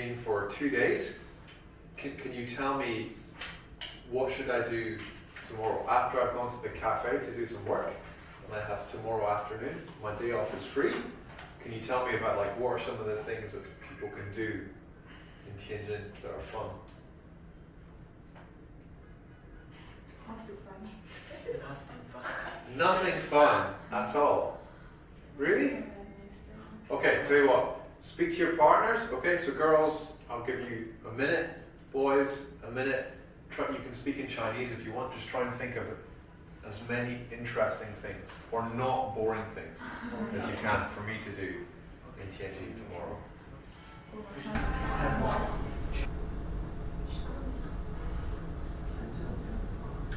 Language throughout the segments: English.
Tianjin for 2 days. Can you tell me what should I do tomorrow after I've gone to the cafe to do some work, and I have tomorrow afternoon, my day off is free. Can you tell me about like what are some of the things that people can do in Tianjin that are fun? Nothing fun at all. Really? Okay, tell you what. Speak to your partners. Okay, so girls, I'll give you a minute. Boys, a minute. You can speak in Chinese if you want. Just try and think of as many interesting things or not boring things as you can for me to do in Tianjin tomorrow.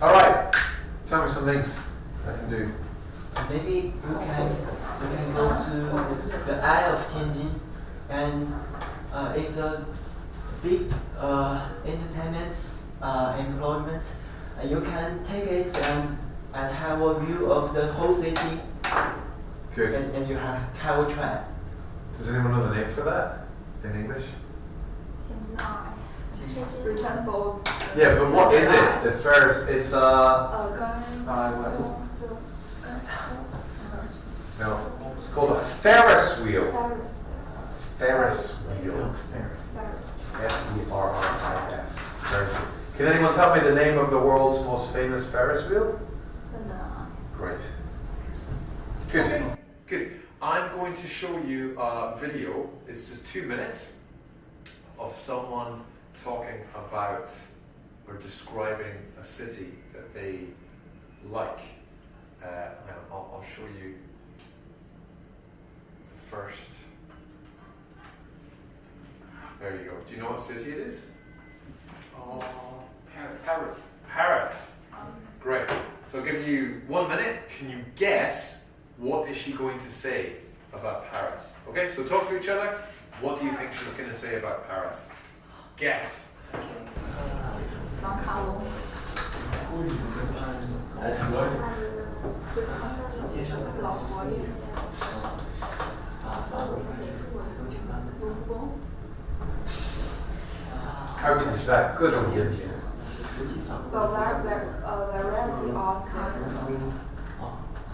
All right. Tell me some things I can do. Maybe you can go to the Eye of Tianjin, and it's a big entertainment employment. You can take it and have a view of the whole city. Good. And you have a train. Does anyone know the name for that in English? Resemble. Yeah, but what is it? The first, it's no, it's called a Ferris wheel. Ferris wheel. F-E-R-R-I-S. Ferris wheel. Can anyone tell me the name of the world's most famous Ferris wheel? Great. Good. Good. I'm going to show you a video. It's just 2 minutes of someone talking about or describing a city that they like. And I'll show you the first. There you go. Do you know what city it is? Oh, Paris. Paris. Great. So I'll give you 1 minute. Can you guess what is she going to say about Paris? Okay, so talk to each other. What do you think she's going to say about Paris? Guess. How good is that? Good or good? The variety of kinds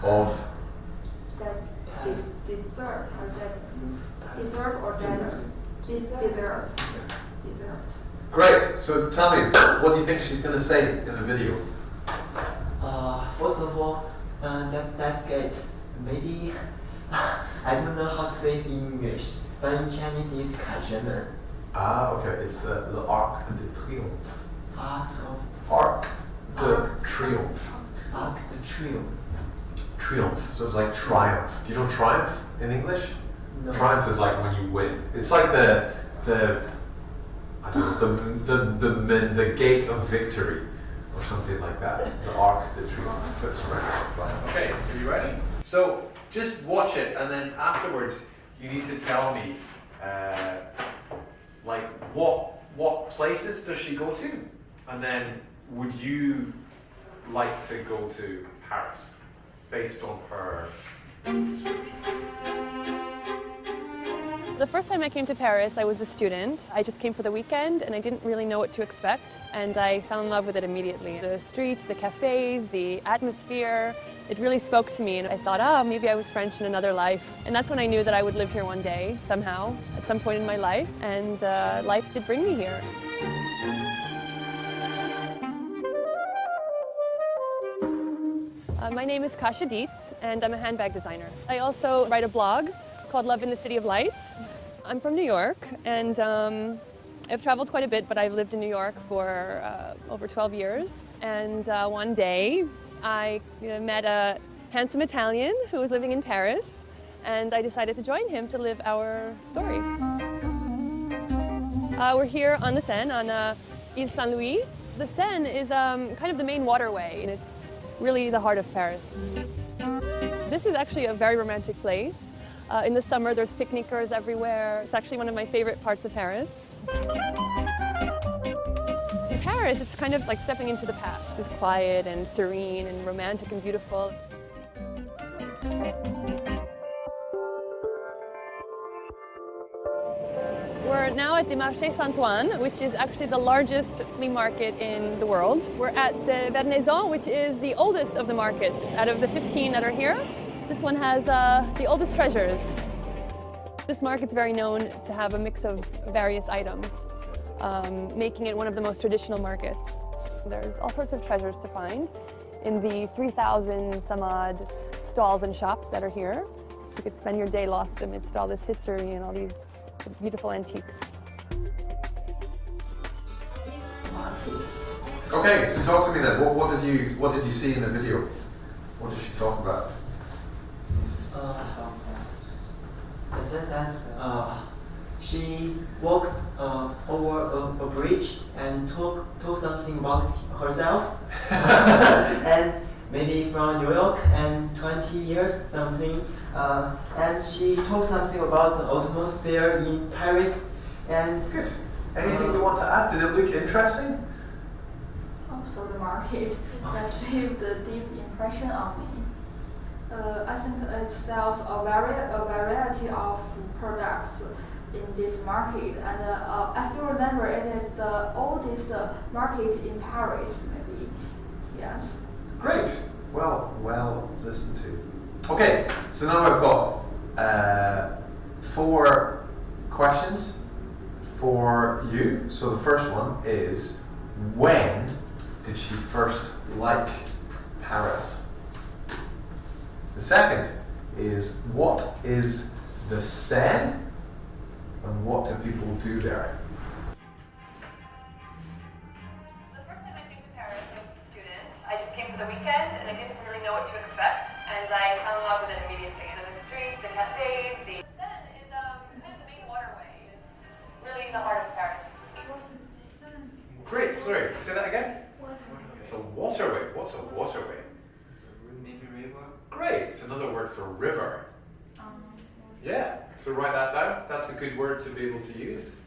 Of that dessert or that dessert or that dessert. Great. So tell me, what do you think she's going to say in the video? First of all, that's great. Maybe I don't know how to say it in English, but in Chinese it's 凯旋门. Ah, okay. It's the Arc de Triomphe. Arc de Triomphe. Arc de Triomphe. Triumph. So it's like triumph. Do you know triumph in English? No. Triumph is like when you win. It's like the I don't know, the gate of victory or something like that. The Arc de Triomphe. That's right. Okay, are you ready? So just watch it, and then afterwards you need to tell me like what places does she go to, and then would you like to go to Paris based on her description? The first time I came to Paris, I was a student. I just came for the weekend and I didn't really know what to expect, and I fell in love with it immediately. The streets, the cafes, the atmosphere, it really spoke to me, and I thought, maybe I was French in another life. And that's when I knew that I would live here one day, somehow, at some point in my life, and life did bring me here. My name is Kasia Dietz, and I'm a handbag designer. I also write a blog called Love in the City of Lights. I'm from New York, and I've traveled quite a bit, but I've lived in New York for over 12 years. And one day, I met a handsome Italian who was living in Paris, and I decided to join him to live our story. We're here on the Seine, on Ile Saint-Louis. The Seine is kind of the main waterway, and it's really the heart of Paris. This is actually a very romantic place. In the summer, there's picnickers everywhere. It's actually one of my favorite parts of Paris. In Paris, it's kind of like stepping into the past. It's quiet and serene and romantic and beautiful. We're are now at the Marché Saint-Ouen, which is actually the largest flea market in the world. We're at the Vernaison, which is the oldest of the markets. Out of the 15 that are here, this one has the oldest treasures. This market's very known to have a mix of various items, making it one of the most traditional markets. There's all sorts of treasures to find in the 3,000 some odd stalls and shops that are here. You could spend your day lost amidst all this history and all these beautiful antiques. Okay, so talk to me then. What did you see in the video? What did she talk about? I said that she walked over a bridge and talk something about herself, and maybe from New York and 20 years something, and she talked something about the atmosphere in Paris. And Good. Anything you want to add? Did it look interesting? Also, the market that left a deep impression on me. I think it sells a variety of products in this market, and I still remember it is the oldest market in Paris, maybe. Yes. Great. Well listened to. Okay, so now I've got 4 questions for you. So the first one is, when did she first like Paris? The second is, what is the Seine and what do people do there? The first time I came to Paris, I was a student. I just came for the weekend and I didn't really know what to expect, and I fell in love with it immediately. The streets, the cafes, the Seine is kind of the main waterway. It's really the heart of Paris. Great, sorry, say that again? It's a waterway. What's a waterway? maybe river. Great, it's another word for river. Yeah, so write that down. That's a good word to be able to use.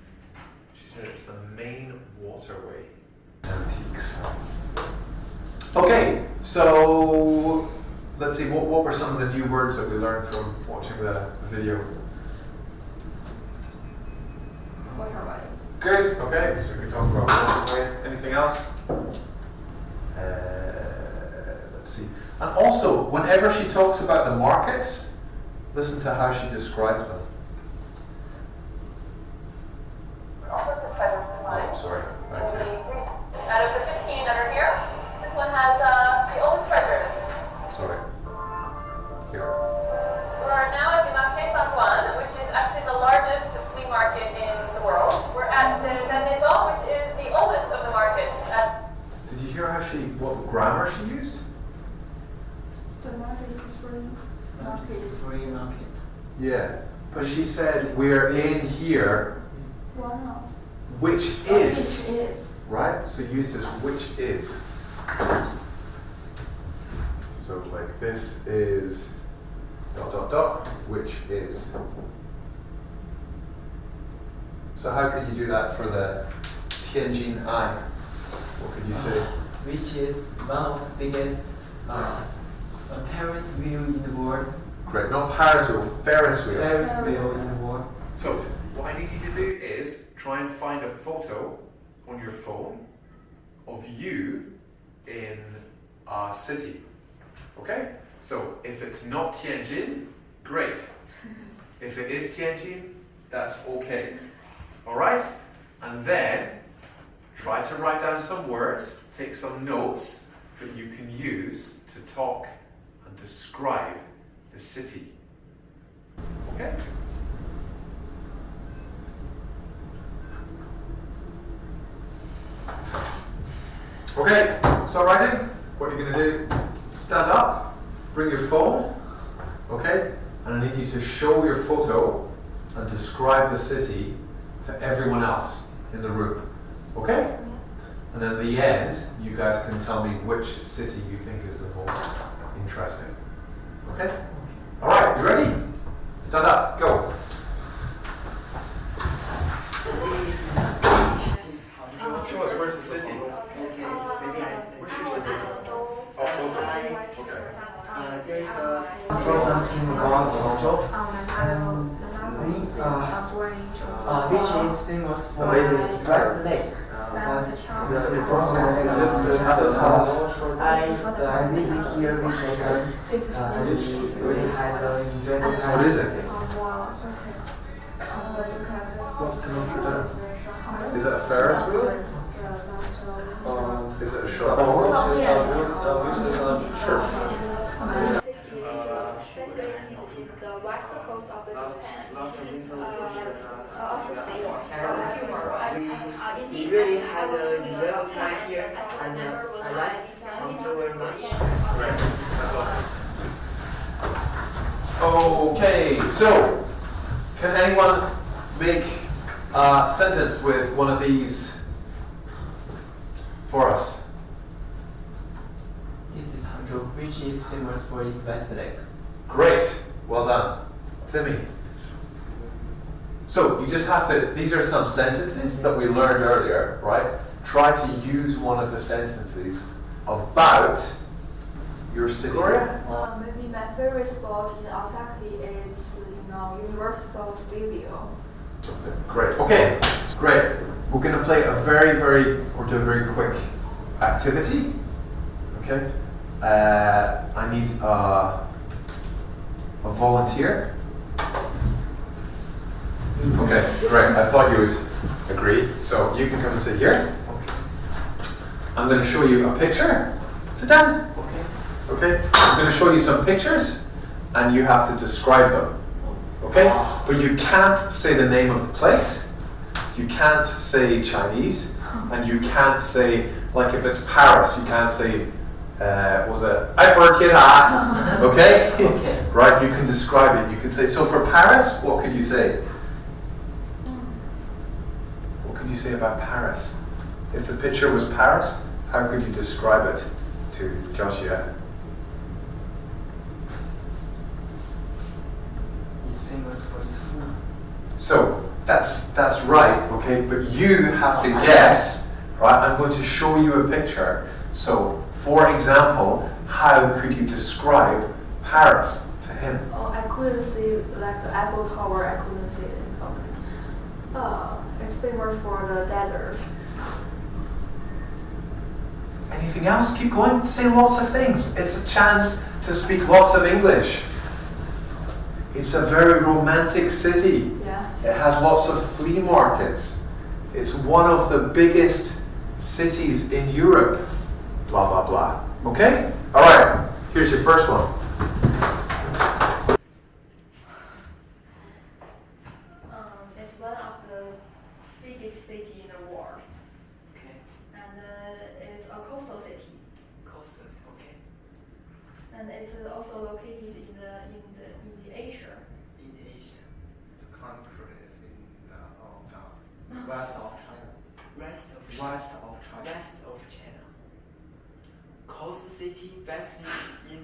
She said it's the main waterway. Antiques. Okay, so let's see, what were some of the new words that we learned from watching the video? Waterway. Good, okay, so we talked about waterway. Anything else? Let's see. And also, whenever she talks about the markets, listen to how she describes them. All sorts of treasures to find. Oh, sorry. Thank you. Out of the 15 that are here, this one has the oldest treasures. Sorry. Here. We're now at the Marché Saint-Ouen, which is actually the largest flea market in the world. We're at the Vernaison, which is the oldest of the markets. Did you hear what grammar she used? The market is free. Market is Free market. Yeah. But she said, we're in here, Wow. which Which is. is. Right? So use this which is. So like this is ... which is. So how could you do that for the Tianjin Eye? What could you say? Which is one of the biggest Paris wheel in the world. Great. Not Paris wheel, Ferris wheel. Ferris wheel in the world. So what I need you to do is try and find a photo on your phone of you in a city. Okay? So if it's not Tianjin, great. If it is Tianjin, that's okay. Alright? And then try to write down some words, take some notes that you can use to talk and describe the city. Okay? Okay, start writing. What you're going to do, stand up, bring your phone, okay? And I need you to show your photo and describe the city to everyone else in the room, okay? And then at the end, you guys can tell me which city you think is the most interesting. Okay? Alright, you ready? Stand up, go. Show us, where's the city? Where's your city? Oh, close to okay. There is something about the job, and we which is famous for its West Lake. I visit here with my friends. We really had an enjoyable time. What is it? Is it a Ferris wheel? Is it a shop? Church. The west coast of the We really had a enjoyable time here, and I like Hangzhou very much. Great. That's awesome. Okay, so can anyone make a sentence with one of these for us? This is Hangzhou, which is famous for its West Lake. Great. Well done. Timmy. So you just have to, these are some sentences that we learned earlier, right? Try to use one of the sentences about your city. Maybe my favorite spot in Osaka is, Universal Studio. Great. Okay. Great. We're going to play a very quick activity. Okay. I need a volunteer. Okay, great. I thought you would agree. So you can come and sit here. I'm going to show you a picture. Sit down. Okay. I'm going to show you some pictures, and you have to describe them. Okay. But you can't say the name of the place. You can't say Chinese, and you can't say, like if it's Paris, you can't say, was it Eiffel Tower? Okay? Okay. Right, you can describe it. You can say, so for Paris, what could you say? What could you say about Paris? If the picture was Paris, how could you describe it to Joshua? It's famous for its food. So that's right, okay, but you have to guess, right? I'm going to show you a picture. So, for example, how could you describe Paris to him? Oh, I couldn't see like the Eiffel Tower. I couldn't see it. Okay. It's famous for the desert. Anything else? Keep going. Say lots of things. It's a chance to speak lots of English. It's a very romantic city. Yeah. It has lots of flea markets. It's one of the biggest cities in Europe. Blah, blah, blah. Okay? All right. Here's your first one. It's one of the biggest cities in the world. Okay. And it's a coastal city. Coastal, okay. And it's also located in the Asia. In Asia. The country is in the west of China. West of West of China. West of China. Coastal city, west in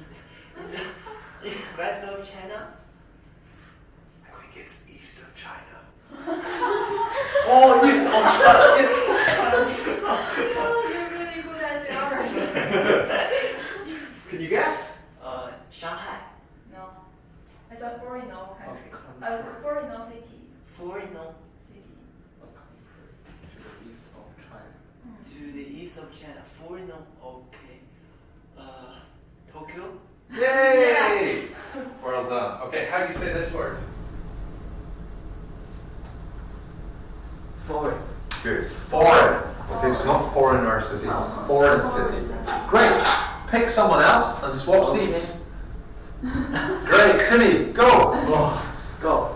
west of China. I think it's east of China. Oh, east of China. Oh, you're really good at geography. Can you guess? Shanghai. No. It's a foreign country. A country. foreign city. Foreign City. A country to the east of China. to the east of China. Foreign, okay. Tokyo. Yay! Well done. Okay, how do you say this word? Foreign. Good. Foreign. Okay, so not foreigner city, foreign city. Great. Pick someone else and swap seats. Great. Timmy, go. Go.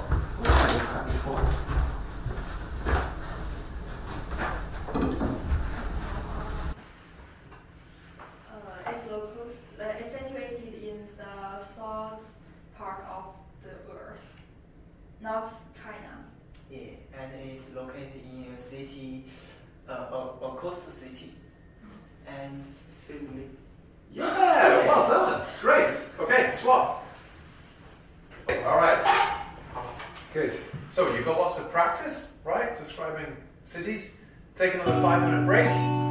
It's situated in the south part of the earth, not China. Yeah, and it's located in a city, a coastal city, and Sydney. Yeah, well done. Great. Okay, swap. All right. Good. So you've got lots of practice, right? Describing cities. Take another 5-minute break.